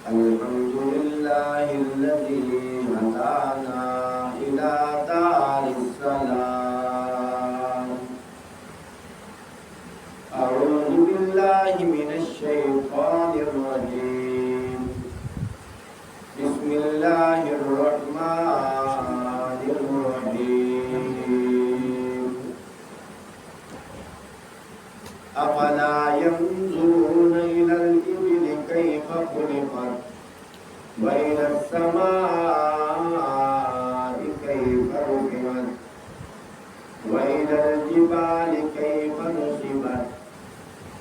الحمد لله الذي هدانا إلى دار السلام. أعوذ بالله من الشيطان الرجيم. بسم الله الرحمن الرحيم. أفلا ينظرون إلى الإبل كيف خلقت وإلى السماء كيف رفعت وإلى الجبال كيف نصبت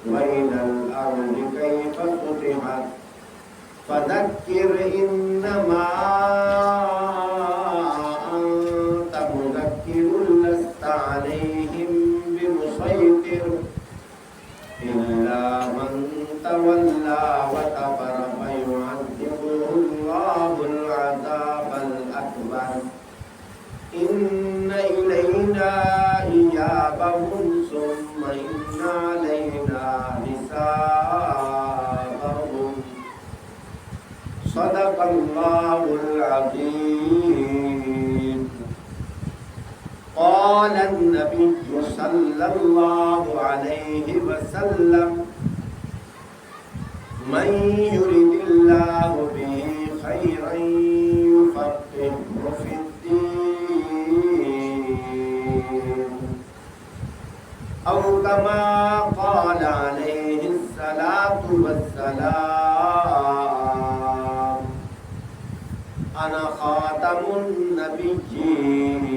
وإلى الأرض كيف سطحت فذكر إنما أنت مذكر لست عليهم بمسيطر إلا من تولى وكفر فيعذبه الله العذاب الأكبر إن إلينا إيابهم ثم إن علينا حسابهم. صدق الله العظيم. قال النبي صلى الله عليه وسلم من يرد الله به خيرا يفقهه في الدين أو كما قال عليه الصلاة والسلام. أنا خاتم النبيين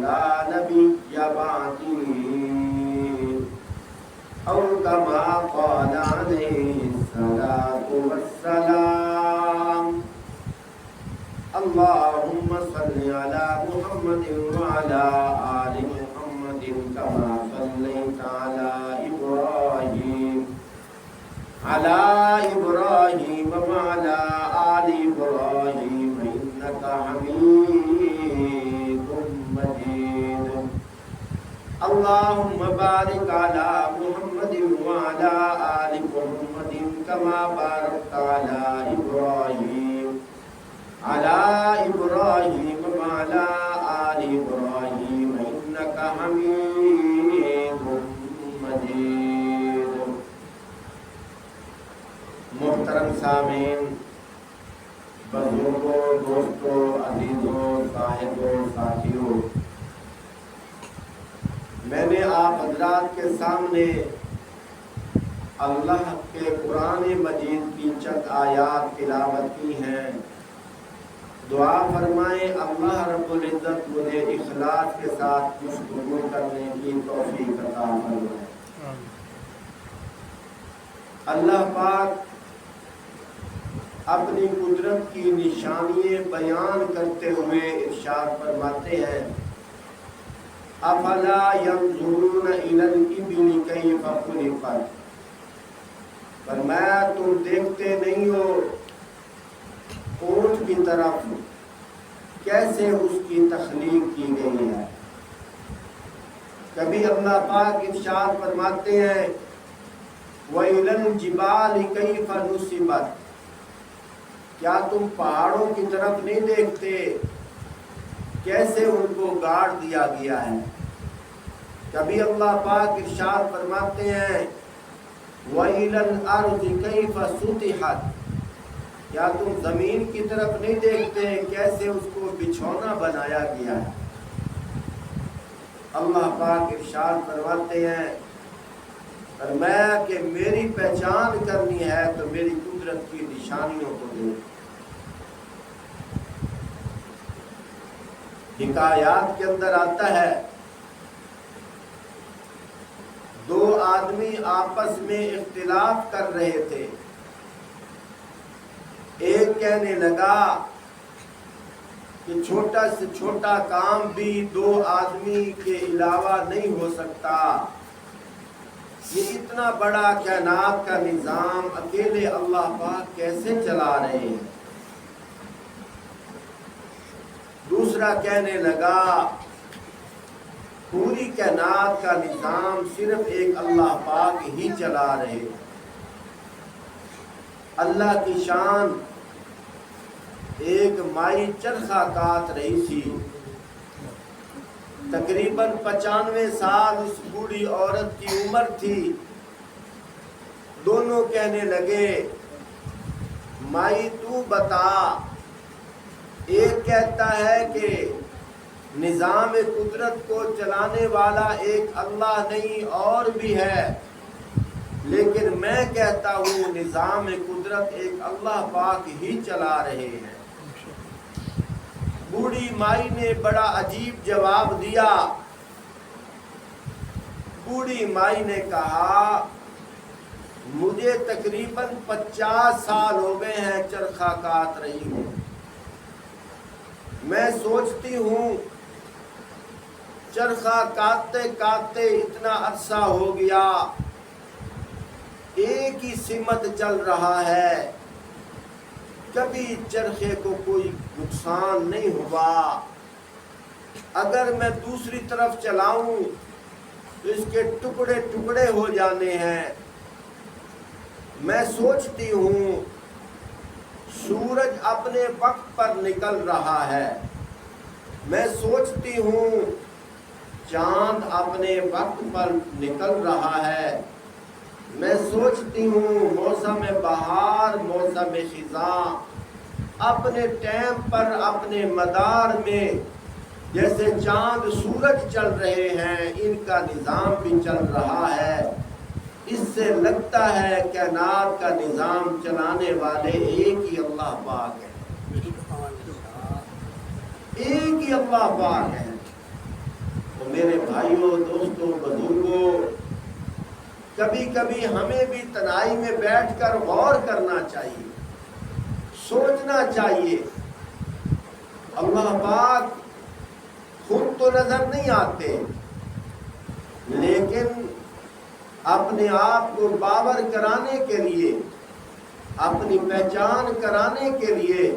لا نبي بعدي أو كما قال عليه الصلاة والسلام. اللهم صل على محمد وعلى آل محمد كما صليت على إبراهيم وعلى آل إبراهيم إنك حميد مجيد. اللهم بارك على محمد وعلى آل محمد كما باركت على إبراهيم وعلى آل إبراهيم إنك حميد مجيد. محترم سامعین، بزرگوں، دوستوں، عزیزوں، صاحبوں، ساتھیوں، میں نے آپ حضرات کے سامنے اللہ کے قرآن مجید کی چند آیات تلاوت کی ہیں. دعا فرمائیں اللہ رب العزت مجھے اخلاص کے ساتھ گفتگو کرنے کی توفیق عطا فرمائے. اللہ پاک اپنی قدرت کی نشانیاں بیان کرتے ہوئے ارشاد فرماتے ہیں افلا ينظرون الى الابل كيف خلقت. فرمایا تم دیکھتے نہیں ہو اونٹ کی طرف کیسے اس کی تخلیق کی گئی ہے. کبھی اللہ پاک ارشاد فرماتے ہیں وَإِلَى الْجِبَالِ كَيْفَ نُصِبَتْ. کیا تم پہاڑوں کی طرف نہیں دیکھتے کیسے ان کو گاڑ دیا گیا ہے. کبھی اللہ پاک ارشاد فرماتے ہیں وَإِلَى الْأَرْضِ كَيْفَ سُطِحَتْ. کیا تم زمین کی طرف نہیں دیکھتے کیسے اس کو بچھونا بنایا گیا ہے. اللہ پاک ارشاد فرماتے ہیں فرمایا کہ میری پہچان کرنی ہے تو میری قدرت کی نشانیوں کو دیکھ. حکایات کے اندر آتا ہے دو آدمی آپس میں اختلاف کر رہے تھے. ایک کہنے لگا کہ چھوٹا سے چھوٹا کام بھی دو آدمی کے علاوہ نہیں ہو سکتا. یہ اتنا بڑا کائنات کا نظام اکیلے اللہ پاک کیسے چلا رہے ہیں. دوسرا کہنے لگا پوری کائنات کا نظام صرف ایک اللہ پاک ہی چلا رہے. اللہ کی شان، ایک مائی چرخہ کاٹ رہی تھی، تقریباً 95 سال اس بوڑھی عورت کی عمر تھی۔ دونوں کہنے لگے مائی تو بتا، ایک کہتا ہے کہ نظام قدرت کو چلانے والا ایک اللہ نہیں اور بھی ہے، لیکن میں کہتا ہوں نظام قدرت ایک اللہ پاک ہی چلا رہے ہیں۔ بوڑھی مائی نے بڑا عجیب جواب دیا۔ بوڑھی مائی نے کہا مجھے تقریباً 50 سال ہو گئے ہیں چرخہ کاٹ رہی ہوں، میں سوچتی ہوں چرخہ کاٹتے کاٹتے اتنا عرصہ ہو گیا، ایک ہی سمت چل رہا ہے، کبھی چرخے کو کوئی نقصان نہیں ہوا، اگر میں دوسری طرف چلاؤں تو اس کے ٹکڑے ٹکڑے ہو جانے ہیں۔ میں سوچتی ہوں سورج اپنے وقت پر نکل رہا ہے، میں سوچتی ہوں چاند اپنے وقت پر نکل رہا ہے، میں سوچتی ہوں موسم بہار موسم خزاں اپنے ٹائم پر اپنے مدار میں جیسے چاند سورج چل رہے ہیں ان کا نظام بھی چل رہا ہے۔ اس سے لگتا ہے کائنات کا نظام چلانے والے ایک ہی اللہ پاک ہے، ایک ہی اللہ پاک ہے۔ تو میرے بھائیوں، دوستوں، بزرگوں، کبھی کبھی ہمیں بھی تنہائی میں بیٹھ کر غور کرنا چاہیے، سوچنا چاہیے۔ اللہ پاک خود تو نظر نہیں آتے، لیکن اپنے آپ کو باور کرانے کے لیے، اپنی پہچان کرانے کے لیے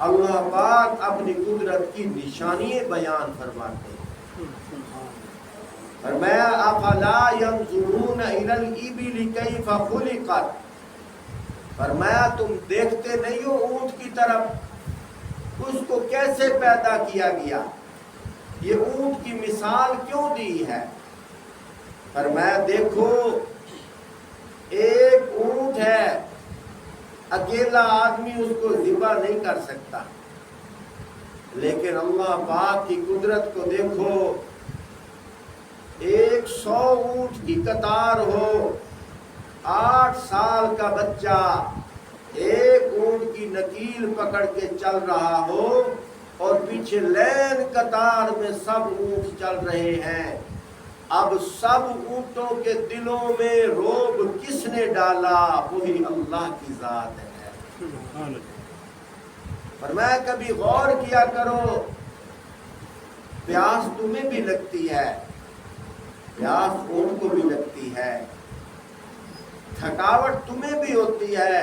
اللہ پاک اپنی قدرت کی نشانیاں بیان فرماتے ہیں۔ فرمایا افلا ينظرون الى الابل كيف خلقت، فرمایا تم دیکھتے نہیں ہو اونٹ کی طرف، اس کو کیسے پیدا کیا گیا، یہ اونٹ کی مثال کیوں دی ہے؟ فرمایا دیکھو ایک اونٹ ہے، اکیلا آدمی اس کو ذبح نہیں کر سکتا، لیکن اللہ پاک کی قدرت کو دیکھو، 100 اونٹ کی قطار ہو، 8 سال کا بچہ ایک اونٹ کی نکیل پکڑ کے چل رہا ہو اور پیچھے لین قطار میں سب اونٹ چل رہے ہیں۔ اب سب اونٹوں کے دلوں میں رعب کس نے ڈالا؟ وہی اللہ کی ذات ہے۔ فرمایا کبھی غور کیا کرو، پیاس تمہیں بھی لگتی ہے، پیاس اونٹ کو بھی لگتی ہے، تھکاوٹ تمہیں بھی ہوتی ہے،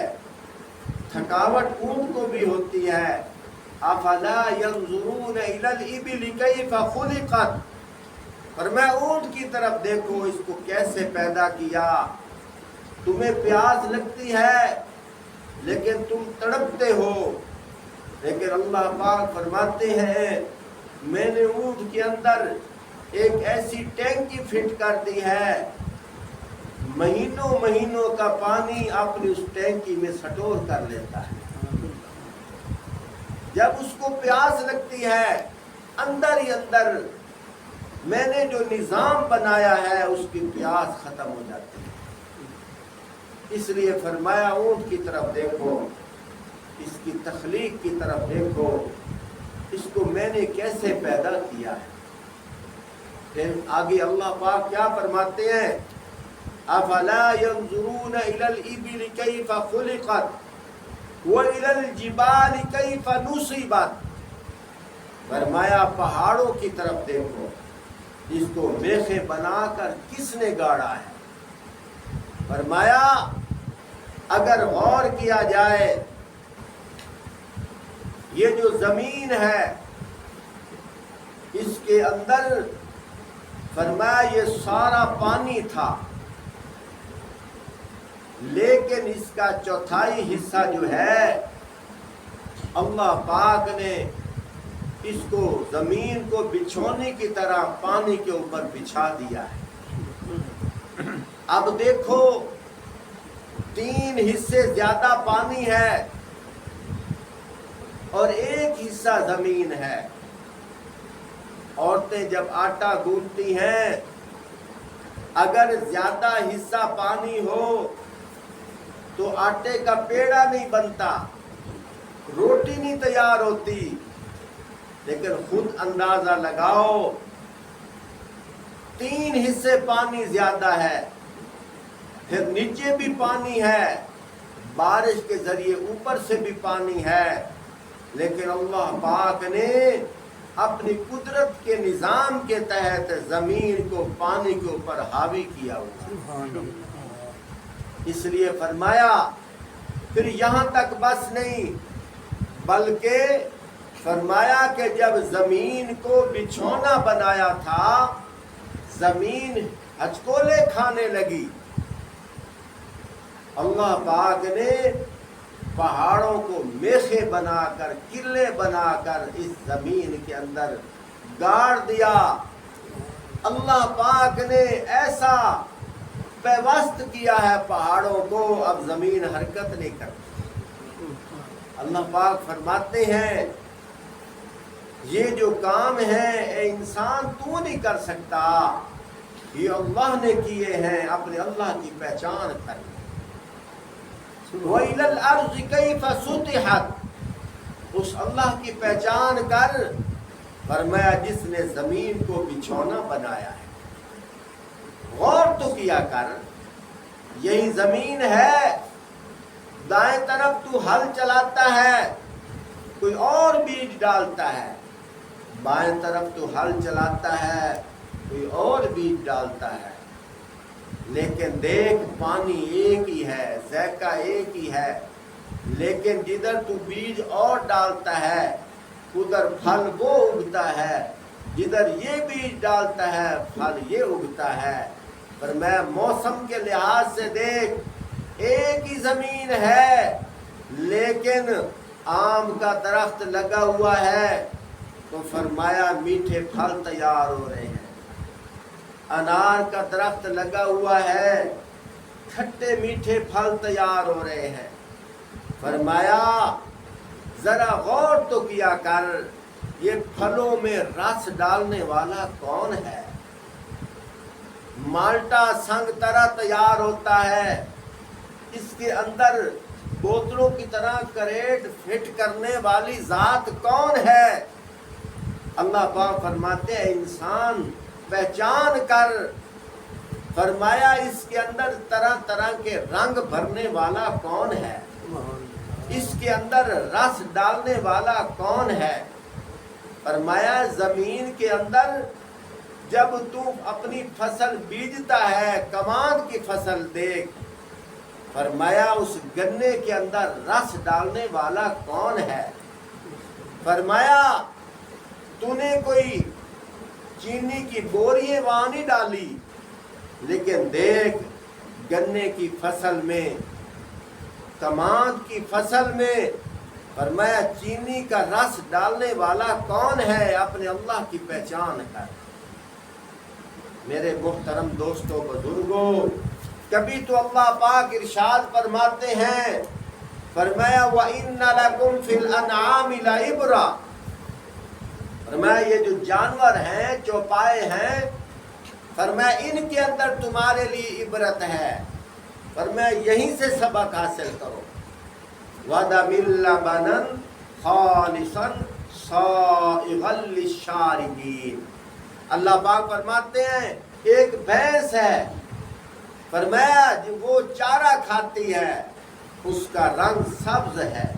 تھکاوٹ اونٹ کو بھی ہوتی ہے۔ افلا ينظرون الى الابل كيف خلقت، فرمایا اونٹ کی طرف دیکھو، اس کو کیسے پیدا کیا۔ تمہیں پیاس لگتی ہے لیکن تم تڑپتے ہو، لیکن اللہ پاک فرماتے ہیں میں نے اونٹ کے اندر ایک ایسی ٹینکی فٹ کر دی ہے، مہینوں مہینوں کا پانی اپنی اس ٹینکی میں سٹور کر لیتا ہے۔ جب اس کو پیاس لگتی ہے اندر ہی اندر میں نے جو نظام بنایا ہے اس کی پیاس ختم ہو جاتی ہے۔ اس لیے فرمایا اونٹ کی طرف دیکھو، اس کی تخلیق کی طرف دیکھو، اس کو میں نے کیسے پیدا کیا ہے۔ پھر آگے اللہ پاک کیا فرماتے ہیں؟ افلا ينظرون الى الابل كيف خلقت وَإِلَى الْجِبَالِ كَيْفَ نُصِبَتْ، فرمایا پہاڑوں کی طرف دیکھو، اس کو میخیں بنا کر کس نے گاڑا ہے۔ فرمایا اگر غور کیا جائے یہ جو زمین ہے اس کے اندر فرمایا یہ سارا پانی تھا، لیکن اس کا چوتھائی حصہ جو ہے اللہ پاک نے اس کو زمین کو بچھونے کی طرح پانی کے اوپر بچھا دیا ہے۔ اب دیکھو 3 حصے زیادہ پانی ہے اور 1 حصہ زمین ہے۔ عورتیں جب آٹا گوندتی ہیں، اگر زیادہ حصہ پانی ہو تو آٹے کا پیڑا نہیں بنتا، روٹی نہیں تیار ہوتی۔ لیکن خود اندازہ لگاؤ 3 حصے پانی زیادہ ہے، پھر نیچے بھی پانی ہے، بارش کے ذریعے اوپر سے بھی پانی ہے، لیکن اللہ پاک نے اپنی قدرت کے نظام کے تحت زمین کو پانی کے اوپر حاوی کیا ہوا۔ اس لیے فرمایا پھر یہاں تک بس نہیں، بلکہ فرمایا کہ جب زمین کو بچھونا بنایا تھا، زمین ہچکولے کھانے لگی۔ اللہ پاک نے پہاڑوں کو میخے بنا کر، قلعے بنا کر اس زمین کے اندر گاڑ دیا۔ اللہ پاک نے ایسا پیوست کیا ہے پہاڑوں کو، اب زمین حرکت نہیں کرتی۔ اللہ پاک فرماتے ہیں یہ جو کام ہے اے انسان تو نہیں کر سکتا، یہ اللہ نے کیے ہیں، اپنے اللہ کی پہچان کر۔ وَإِلَى الْأَرْضِ كَيْفَ سُطِحَتْ، اس اللہ کی پہچان کر۔ فرمایا جس نے زمین کو بچھونا بنایا ہے، غور تو کیا کر، یہی زمین ہے، دائیں طرف تو ہل چلاتا ہے، کوئی اور بیج ڈالتا ہے، بائیں طرف تو ہل چلاتا ہے، کوئی اور بیج ڈالتا ہے، لیکن دیکھ پانی ایک ہی ہے، ذائقہ ایک ہی ہے، لیکن جدھر تو بیج اور ڈالتا ہے ادھر پھل وہ اگتا ہے، جدھر یہ بیج ڈالتا ہے پھل یہ اگتا ہے۔ پر میں موسم کے لحاظ سے دیکھ ایک ہی زمین ہے، لیکن آم کا درخت لگا ہوا ہے تو فرمایا میٹھے پھل تیار ہو رہے ہیں، انار کا درخت لگا ہوا ہے، کھٹے میٹھے پھل تیار ہو رہے ہیں۔ فرمایا ذرا غور تو کیا کر، یہ پھلوں میں رس ڈالنے والا کون ہے؟ مالٹا سنگ طرح تیار ہوتا ہے، اس کے اندر بوتلوں کی طرح کریٹ فٹ کرنے والی ذات کون ہے؟ اللہ پاک فرماتے ہیں انسان پہچان کر۔ فرمایا اس کے اندر طرح طرح کے رنگ بھرنے والا کون ہے؟ اس کے اندر رس ڈالنے والا کون ہے؟ فرمایا زمین کے اندر جب تو اپنی فصل بیجتا ہے، کماد کی فصل دیکھ، فرمایا اس گنے کے اندر رس ڈالنے والا کون ہے؟ فرمایا تو نے کوئی چینی کی بوریاں وہاں نہیں ڈالی، لیکن دیکھ گنے کی فصل میں، کماد کی فصل میں، فرمایا چینی کا رس ڈالنے والا کون ہے؟ اپنے اللہ کی پہچان کر۔ میرے محترم دوستوں بزرگوں، کبھی تو اللہ پاک ارشاد فرماتے ہیں، فرمایا وَإِنَّ لَكُمْ فِي الْأَنْعَامِ لَعِبْرَةً، فرمایا یہ جو جانور ہیں، چوپائے ہیں، فرمایا ان کے اندر تمہارے لیے عبرت ہے، فرمایا یہیں سے سبق حاصل کرو۔ وَدَمِ اللَّبَنًا خَالِصًا صَائِغًا لِلشَّارِبِينَ، اللہ پاک فرماتے ہیں ایک بھینس ہے، فرمایا وہ چارہ کھاتی ہے، اس کا رنگ سبز ہے،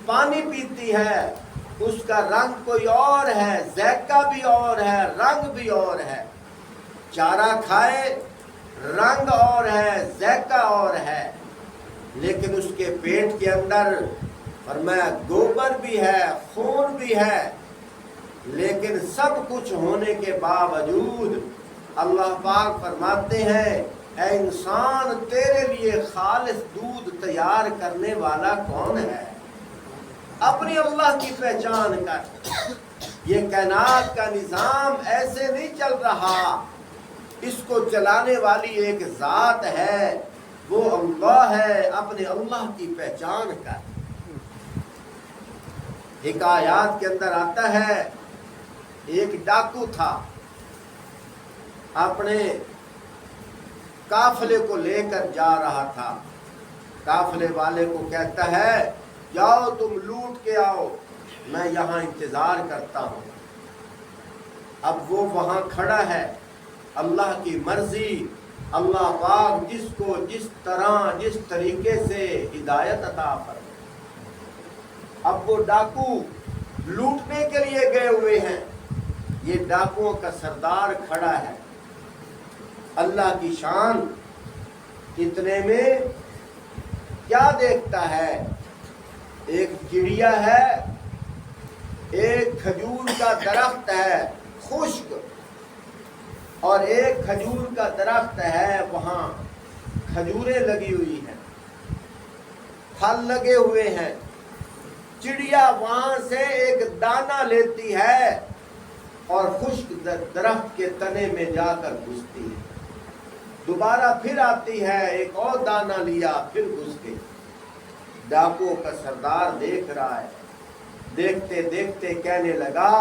پانی پیتی ہے، اس کا رنگ کوئی اور ہے، ذائقہ بھی اور ہے، رنگ بھی اور ہے۔ چارہ کھائے، رنگ اور ہے، ذائقہ اور ہے، لیکن اس کے پیٹ کے اندر فرمایا گوبر بھی ہے، خون بھی ہے، لیکن سب کچھ ہونے کے باوجود اللہ پاک فرماتے ہیں اے انسان تیرے لیے خالص دودھ تیار کرنے والا کون ہے؟ اپنی اللہ کی پہچان کر۔ یہ کائنات کا نظام ایسے نہیں چل رہا، اس کو چلانے والی ایک ذات ہے، وہ اللہ ہے۔ اپنے اللہ کی پہچان کر۔ حکایات کے اندر آتا ہے ایک ڈاکو تھا، اپنے قافلے کو لے کر جا رہا تھا۔ قافلے والے کو کہتا ہے جاؤ تم لوٹ کے آؤ، میں یہاں انتظار کرتا ہوں۔ اب وہ وہاں کھڑا ہے، اللہ کی مرضی، اللہ پاک جس کو جس طرح جس طریقے سے ہدایت عطا فرمائے۔ اب وہ ڈاکو لوٹنے کے لیے گئے ہوئے ہیں، یہ ڈاکوؤں کا سردار کھڑا ہے۔ اللہ کی شان، اتنے میں کیا دیکھتا ہے؟ ایک چڑیا ہے، ایک کھجور کا درخت ہے خشک، اور ایک کھجور کا درخت ہے، وہاں کھجوریں لگی ہوئی ہیں، پھل لگے ہوئے ہیں۔ چڑیا وہاں سے ایک دانہ لیتی ہے اور خشک درخت کے تنے میں جا کر گھستی ہے، دوبارہ پھر آتی ہے، ایک اور دانہ لیا، پھر گھس گئی۔ ڈاکو کا سردار دیکھ رہا ہے، دیکھتے دیکھتے کہنے لگا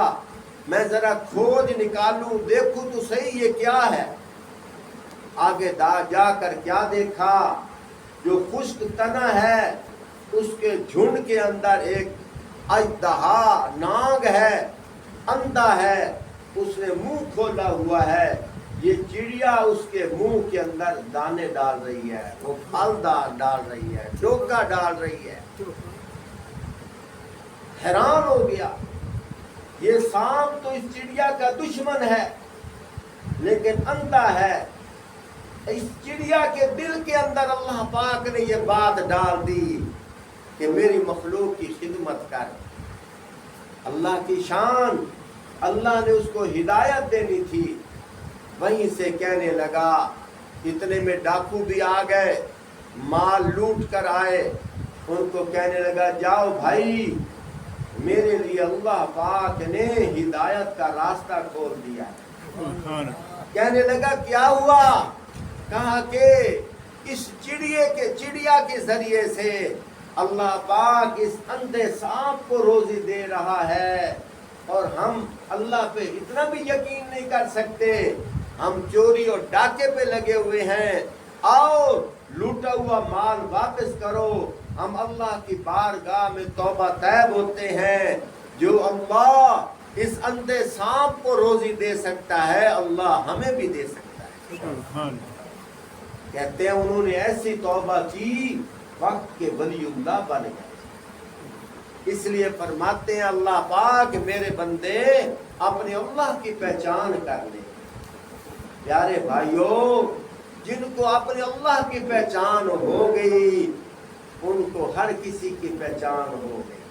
میں ذرا کھوج نکالوں، دیکھوں تو صحیح یہ کیا ہے۔ آگے جا کر کیا دیکھا؟ جو خشک تنا ہے اس کے جھنڈ کے اندر ایک اژدہا ناگ ہے، اندھا ہے، اس نے منہ کھولا ہوا ہے۔ یہ چڑیا اس کے منہ کے اندر دانے ڈال رہی ہے، وہ پھل ڈال رہی ہے، ڈوگا ڈال رہی ہے۔ حیران ہو گیا، یہ سانپ تو اس چڑیا کا دشمن ہے لیکن اندھا ہے۔ اس چڑیا کے دل کے اندر اللہ پاک نے یہ بات ڈال دی کہ میری مخلوق کی خدمت کر۔ اللہ کی شان، اللہ نے اس کو ہدایت دینی تھی۔ وہیں سے کہنے لگا، اتنے میں ڈاکو بھی آ گئے، مال لوٹ کر آئے، ان کو کہنے لگا جاؤ بھائی، میرے لیے اللہ پاک نے ہدایت کا راستہ کھول دیا۔ کہنے لگا کیا ہوا؟ کہا کہ اس چڑیا کے ذریعے سے اللہ پاک اس اندھے سانپ کو روزی دے رہا ہے، اور ہم اللہ پہ اتنا بھی یقین نہیں کر سکتے، ہم چوری اور ڈاکے پہ لگے ہوئے ہیں، آؤ لوٹا ہوا مال واپس کرو۔ ہم اللہ کی بارگاہ میں توبہ طیب ہوتے ہیں، جو اللہ اس اندھے سانپ کو روزی دے سکتا ہے، اللہ ہمیں بھی دے سکتا ہے۔ کہتے ہیں انہوں نے ایسی توبہ کی، وقت کے ولی اللہ بن گئے۔ اس لیے فرماتے ہیں اللہ پاک میرے بندے اپنے اللہ کی پہچان کر لیں۔ پیارے بھائیوں، جن کو اپنے اللہ کی پہچان ہو گئی ان کو ہر کسی کی پہچان ہو گئی۔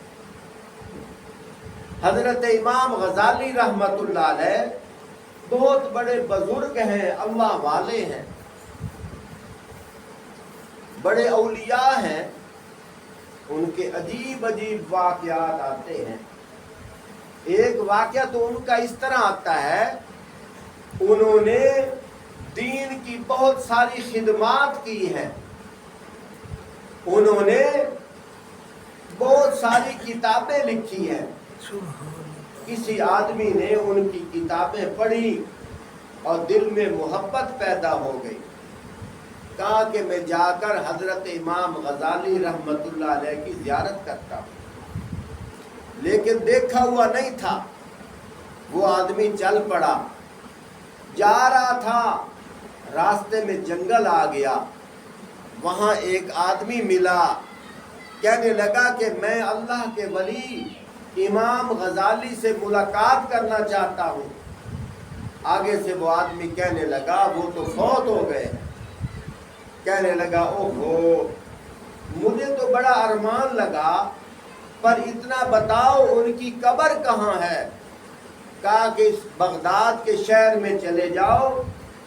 حضرت امام غزالی رحمت اللہ علیہ بہت بڑے بزرگ ہیں، اللہ والے ہیں، بڑے اولیاء ہیں، ان کے عجیب عجیب واقعات آتے ہیں۔ ایک واقعہ تو ان کا اس طرح آتا ہے، انہوں نے دین کی بہت ساری خدمات کی ہیں، انہوں نے بہت ساری کتابیں لکھی ہیں۔ کسی آدمی نے ان کی کتابیں پڑھی اور دل میں محبت پیدا ہو گئی، کہا کہ میں جا کر حضرت امام غزالی رحمت اللہ علیہ کی زیارت کرتا ہوں، لیکن دیکھا ہوا نہیں تھا۔ وہ آدمی چل پڑا، جا رہا تھا، راستے میں جنگل آ گیا، وہاں ایک آدمی ملا، کہنے لگا کہ میں اللہ کے ولی امام غزالی سے ملاقات کرنا چاہتا ہوں۔ آگے سے وہ آدمی کہنے لگا وہ تو فوت ہو گئے۔ کہنے لگا اوہو، مجھے تو بڑا ارمان لگا، پر اتنا بتاؤ ان کی قبر کہاں ہے؟ کہا کہ اس بغداد کے شہر میں چلے جاؤ،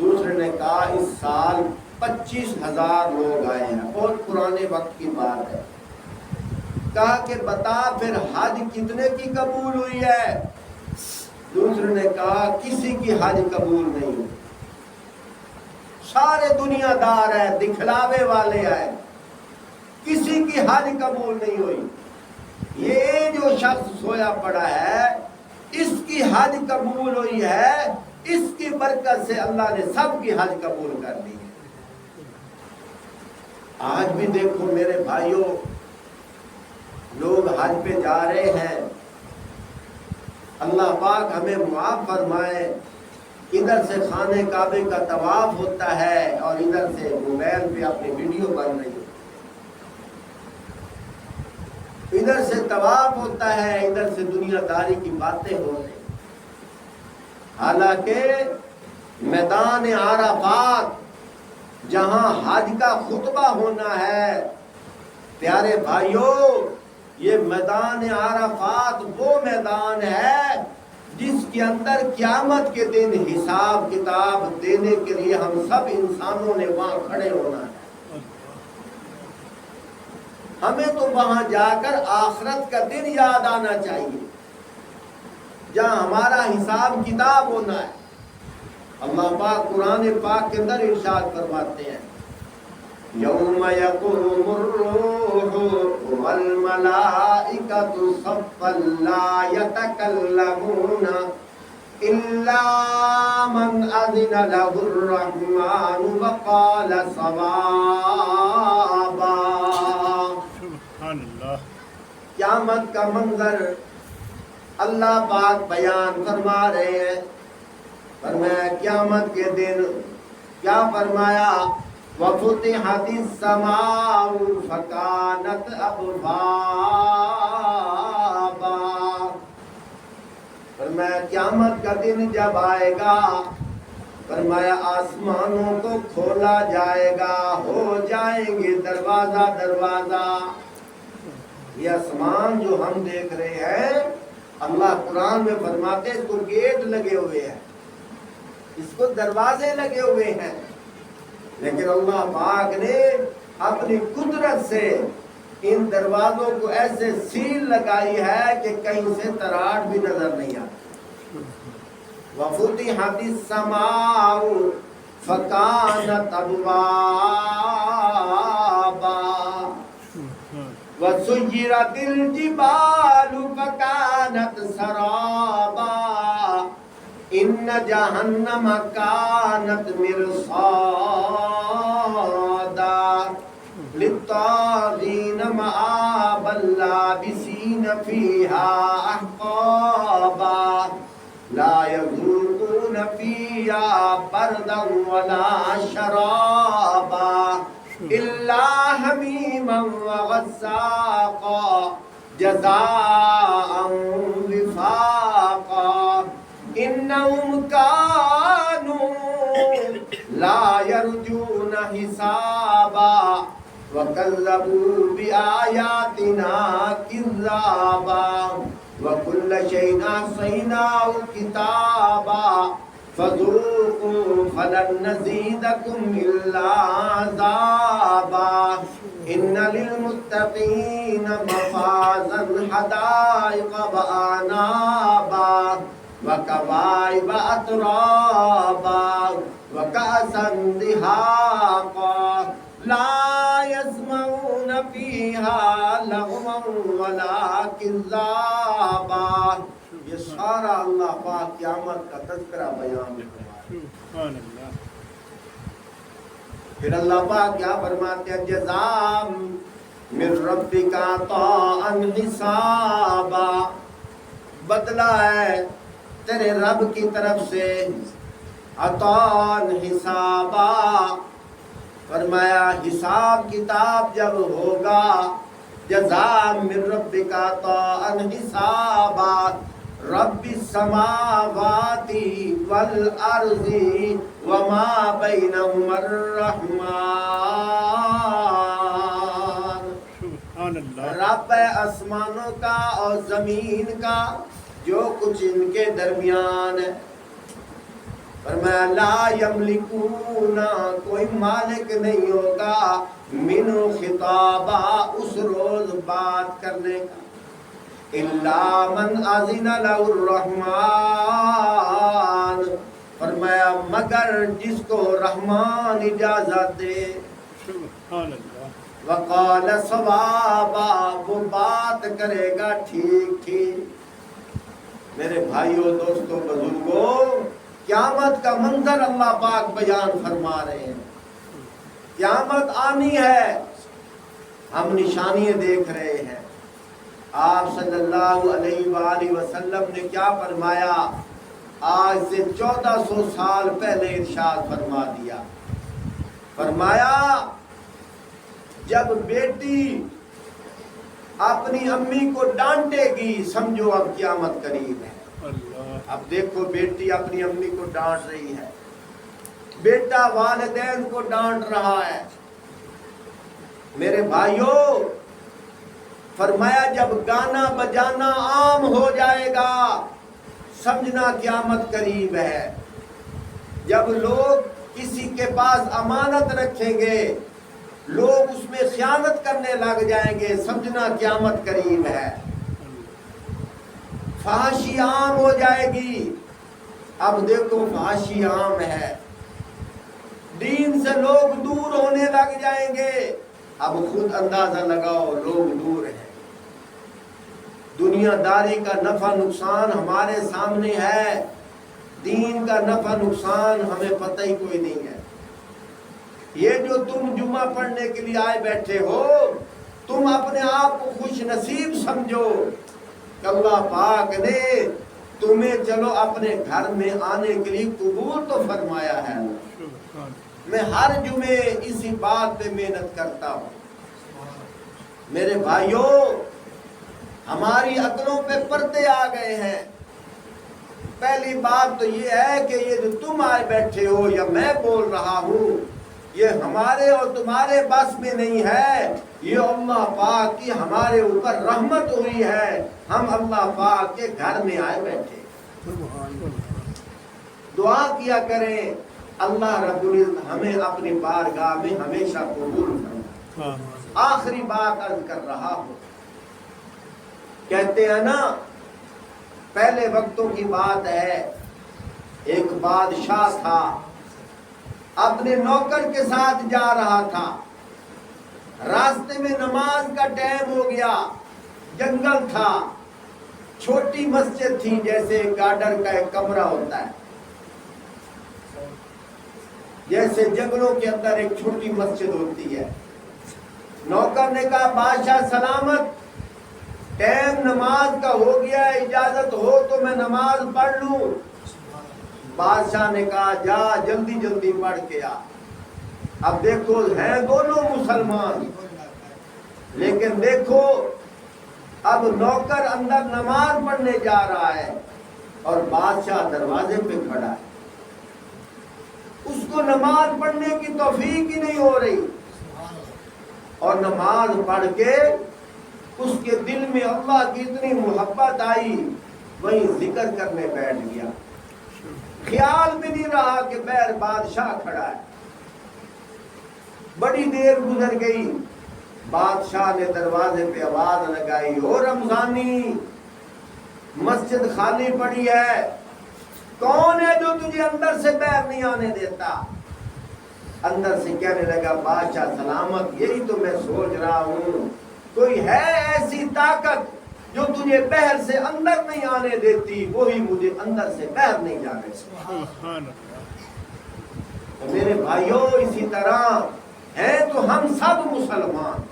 دوسرے نے کہا اس سال 25,000 لوگ آئے ہیں، بہت پرانے وقت کی بات ہے۔ کہا کہ بتا پھر حج کتنے کی قبول ہوئی ہے؟ دوسرے نے کہا کسی کی حج قبول نہیں ہوئی، سارے دنیا دار ہے، دکھلاوے والے آئے، کسی کی حج قبول نہیں ہوئی۔ یہ جو شخص سویا پڑا ہے اس کی حج قبول ہوئی ہے، اس کی برکت سے اللہ نے سب کی حج قبول کر دی ہے۔ آج بھی دیکھو میرے بھائیوں، لوگ حج پہ جا رہے ہیں، اللہ پاک ہمیں معاف فرمائے، ادھر سے خانہ کعبے کا طواف ہوتا ہے اور ادھر سے موبائل پہ اپنی ویڈیو بن رہی ہے، ادھر سے طواف ہوتا ہے، ادھر سے دنیا داری کی باتیں ہو رہی ہیں۔ حالانکہ میدان عرفات جہاں حج کا خطبہ ہونا ہے، پیارے بھائیوں، یہ میدان عرفات وہ میدان ہے جس کے اندر قیامت کے دن حساب کتاب دینے کے لیے ہم سب انسانوں نے وہاں کھڑے ہونا ہے۔ ہمیں تو وہاں جا کر آخرت کا دن یاد آنا چاہیے جہاں ہمارا حساب کتاب ہونا ہے۔ اللہ پاک قرآن پاک کے اندر ارشاد فرماتے ہیں یوم یقوم الروح والملائکۃ صفا لا یتکلمون الا من اذن له الرحمن وقال صوابا۔ قیامت کا منظر اللہ پاک بیان فرما رہے ہیں۔ فرمایا قیامت کے دن کیا فرمایا؟ وَفُتِحَتِ السَّمَاءُ فَكَانَتْ أَبْوَابًا۔ فرمایا قیامت کا دن جب آئے گا، فرمایا آسمانوں کو کھولا جائے گا، ہو جائیں گے دروازہ دروازہ۔ یہ آسمان جو ہم دیکھ رہے ہیں، اللہ قرآن میں فرماتے ہیں اس کو گیٹ لگے ہوئے ہیں، اس کو دروازے لگے ہوئے ہیں، لیکن اللہ پاک نے اپنی قدرت سے ان دروازوں کو ایسے سیل لگائی ہے کہ کہیں سے تراٹ بھی نظر نہیں آتی۔ وَفُتِحَتِ السَّمَاءُ فَكَانَتْ أَبْوَابًا وَسُيِّرَتِ الْجِبَالُ فَكَانَتْ سَرَابًا إِنَّ جَهَنَّمَ كَانَتْ مِرْصَادًا لِلطَّاغِينَ مَآبًا لَابِثِينَ فِيهَا أَحْقَابًا لَا يَذُوقُونَ فِيهَا بَرْدًا وَلَا شَرَابًا إِلَّا حَمِيمًا وَغَسَّاقًا جَزَاءً وِفَاقًا إِنَّهُمْ كَانُوا لَا يَرْجُونَ حِسَابًا وَكَذَّبُوا بِآيَاتِنَا كِذَّابًا وَكُلَّ شَيْءٍ أَحْصَيْنَاهُ كِتَابًا فَذُوقُوا فَلَن نَّزِيدَكُمْ إِلَّا عَذَابًا إِنَّ لِلْمُتَّقِينَ مَفَازًا حَدَائِقَ وَأَعْنَابًا وَكَوَاعِبَ أَتْرَابًا وَكَأْسًا دِهَاقًا لَا يَسْمَعُونَ فِيهَا لَغْوًا وَلَا كِذَّابًا۔ یہ سارا اللہ پاک قیامت کا تذکرہ بیان فرمایا۔ پھر اللہ پاک کیا فرماتے ہیں؟ جزاء من ربک عطاء حسابا، بدلہ ہے تیرے رب کی طرف سے عطاء حسابا۔ فرمایا حساب کتاب جب ہوگا، جزاء من ربک عطاء حسابا رب السماوات والارض وما بینہما الرحمن۔ رب ہے آسمانوں کا اور زمین کا، جو کچھ ان کے درمیان ہے۔ فرمایا لا یملکون، کوئی مالک نہیں ہوگا منو خطابا، اس روز بات کرنے کا، الا من اذن له الرحمن، فرمایا مگر جس کو رحمان اجازت دے، سبحان اللہ، وقال صوابا، وہ بات کرے گا ٹھیک ٹھیک۔ میرے بھائیوں، دوستوں، بزرگوں، قیامت کا منظر اللہ پاک بیان فرما رہے ہیں۔ قیامت آنی ہے، ہم نشانیاں دیکھ رہے ہیں۔ آپ صلی اللہ علیہ وآلہ وسلم نے کیا فرمایا؟ آج سے 1400 سال پہلے ارشاد فرما دیا، فرمایا جب بیٹی اپنی امی کو ڈانٹے گی سمجھو اب قیامت قریب ہے۔ اللہ، اب دیکھو بیٹی اپنی امی کو ڈانٹ رہی ہے، بیٹا والدین کو ڈانٹ رہا ہے۔ میرے بھائیوں، فرمایا جب گانا بجانا عام ہو جائے گا سمجھنا قیامت قریب ہے۔ جب لوگ کسی کے پاس امانت رکھیں گے، لوگ اس میں خیانت کرنے لگ جائیں گے، سمجھنا قیامت قریب ہے۔ فحاشی عام ہو جائے گی، اب دیکھو فحاشی عام ہے۔ دین سے لوگ دور ہونے لگ جائیں گے، اب خود اندازہ لگاؤ لوگ دور ہیں۔ دنیا داری کا نفع نقصان ہمارے سامنے ہے، دین کا نفع نقصان ہمیں پتہ ہی کوئی نہیں ہے۔ یہ جو تم جمعہ پڑھنے کے لیے آئے بیٹھے ہو، تم اپنے آپ کو خوش نصیب سمجھو کہ اللہ پاک نے تمہیں چلو اپنے گھر میں آنے کے لیے قبول تو فرمایا ہے۔ سبحان، میں ہر جمعے اسی بات پہ محنت کرتا ہوں۔ میرے بھائیوں، ہماری عقلوں پہ پردے آ گئے ہیں۔ پہلی بات تو یہ ہے کہ یہ جو تم آئے بیٹھے ہو یا میں بول رہا ہوں، یہ ہمارے اور تمہارے بس میں نہیں ہے، یہ اللہ پاک کی ہمارے اوپر رحمت ہوئی ہے، ہم اللہ پاک کے گھر میں آئے بیٹھے۔ دعا کیا کریں اللہ رب العزت ہمیں اپنی بارگاہ میں ہمیشہ قبول کرے۔ آخری بات عرض کر رہا ہوں، کہتے ہیں نا پہلے وقتوں کی بات ہے، ایک بادشاہ تھا، اپنے نوکر کے ساتھ جا رہا تھا، راستے میں نماز کا ٹائم ہو گیا، جنگل تھا، چھوٹی مسجد تھی، جیسے گارڈن کا ایک کمرہ ہوتا ہے، جیسے جنگلوں کے اندر ایک چھوٹی مسجد ہوتی ہے۔ نوکر نے کہا بادشاہ سلامت، ٹائم نماز کا ہو گیا، اجازت ہو تو میں نماز پڑھ لوں۔ بادشاہ نے کہا جا جلدی جلدی پڑھ کے آ۔ اب دیکھو ہیں دونوں مسلمان، لیکن دیکھو اب نوکر اندر نماز پڑھنے جا رہا ہے اور بادشاہ دروازے پہ کھڑا ہے، اس کو نماز پڑھنے کی توفیق ہی نہیں ہو رہی، اور نماز پڑھ کے اس کے دل میں اللہ کی اتنی محبت آئی، وہیں ذکر کرنے بیٹھ گیا، خیال بھی نہیں رہا کہ بہر بادشاہ کھڑا ہے۔ بڑی دیر گزر گئی، بادشاہ نے دروازے پہ آواز لگائی، او رمضانی، مسجد خالی پڑی ہے، کون ہے جو تجھے اندر سے باہر نہیں آنے دیتا؟ اندر سے کہنے لگا بادشاہ سلامت، یہی تو میں سوچ رہا ہوں، کوئی ہے ایسی طاقت جو تجھے باہر سے اندر نہیں آنے دیتی، وہی مجھے اندر سے باہر نہیں جانے دیتی۔ سبحان، تو میرے بھائیوں، اسی طرح ہیں تو ہم سب مسلمان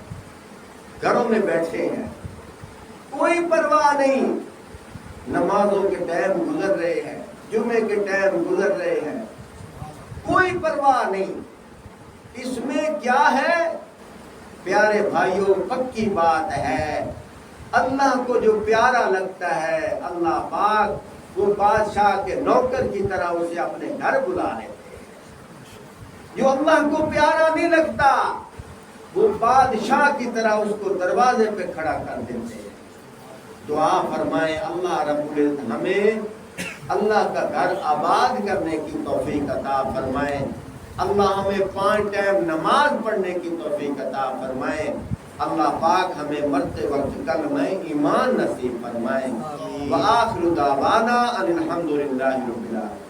گھروں میں بیٹھے ہیں، کوئی پرواہ نہیں، نمازوں کے ٹائم گزر رہے ہیں، جمعے کے ٹائم گزر رہے ہیں، کوئی پرواہ نہیں۔ اس میں کیا ہے پیارے بھائیوں؟ پکی بات ہے، اللہ کو جو پیارا لگتا ہے اللہ پاک وہ بادشاہ کے نوکر کی طرح اسے اپنے گھر بلا لیتے ہیں۔ جو اللہ کو پیارا نہیں لگتا وہ بادشاہ کی طرح اس کو دروازے پہ کھڑا کر دیتے ہیں۔ دعا فرمائیں اللہ رب العزت ہمیں اللہ کا گھر آباد کرنے کی توفیق عطا فرمائے. اللہ ہمیں 5 ٹائم نماز پڑھنے کی توفیق عطا فرمائے. اللہ پاک ہمیں مرتے وقت کلمہ ایمان نصیب فرمائے. وآخر دعوانا ان الحمد للہ رب العالمین.